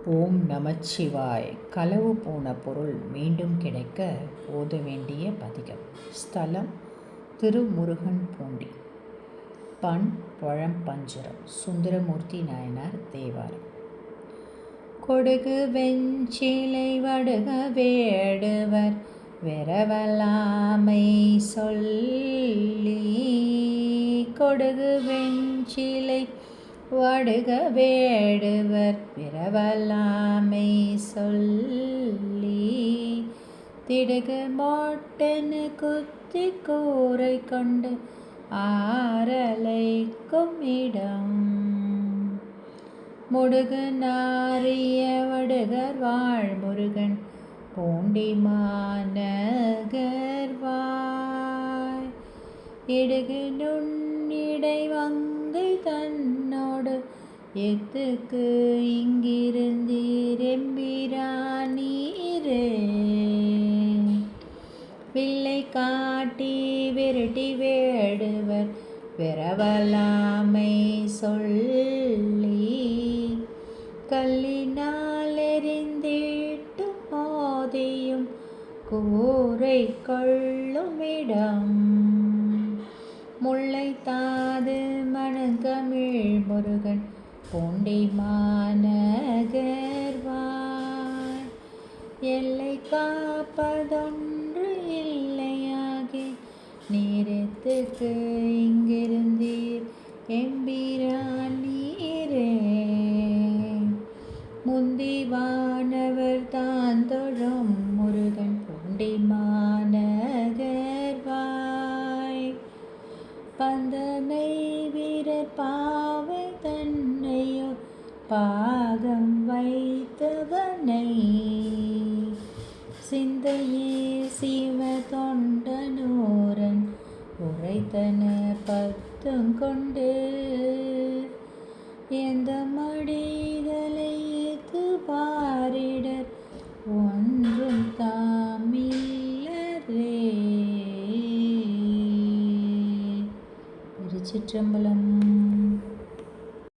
ஓம் நமச்சிவாய். களவு போன பொருள் மீண்டும் கிடைக்க ஓத வேண்டிய பதிகம். ஸ்தலம் திருமுருகன்பூண்டி. பண் பழம்பஞ்சரம். சுந்தரமூர்த்தி நாயனார் தேவாரம். கொடுகு வெஞ்சிலை வடுக வேடுவர் வெரவலாமை சொல்லி. கொடுகு வெஞ்சிலை வடுக வேடுவர் விரவலாமை சொல்லி. திடுகு மோட்டெனு குத்தி கூரை கொண்டு ஆரலைக்கும் இடம். முடுகு நாரிய வடுகர் வாழ் முருகன் பூண்டி மாநகர்வாய். இடுகு நுண்ணிடை வங்கை தன்னோடு எத்துக்கு இங்கிருந்தீர் எம்பிரானீரே. வில்லை காட்டி விரட்டி வேடுவர் விரவலாமை சொல்லி. கல்லினால் எறிந்திட்டு மோதியும் கூரை கொள்ளுமிடம். முல்லை தாது மணந்தமிழ் முருகன் பூண்டி மாநகர்வாய். எல்லை காப்பதொன்று இல்லையாகி நீரெத்துக்கு இங்கிருந்தீர் எம்பிரானீரே. முந்தி வானவர் தான் தொழும் முருகன் பூண்டி மாநகர்வாய். பந்தனை வீரர் பாவை தன்னையோ பாகம் வைத்தவனை. சிந்தையே சிவ தொண்டனூரன் உரைத்தன பத்தும் கொண்டு. எந்த மடிதலை ஏத்து பாரிடர் ஒன்றும் தாமில்லரே. திருச்சிற்றம்பலம்.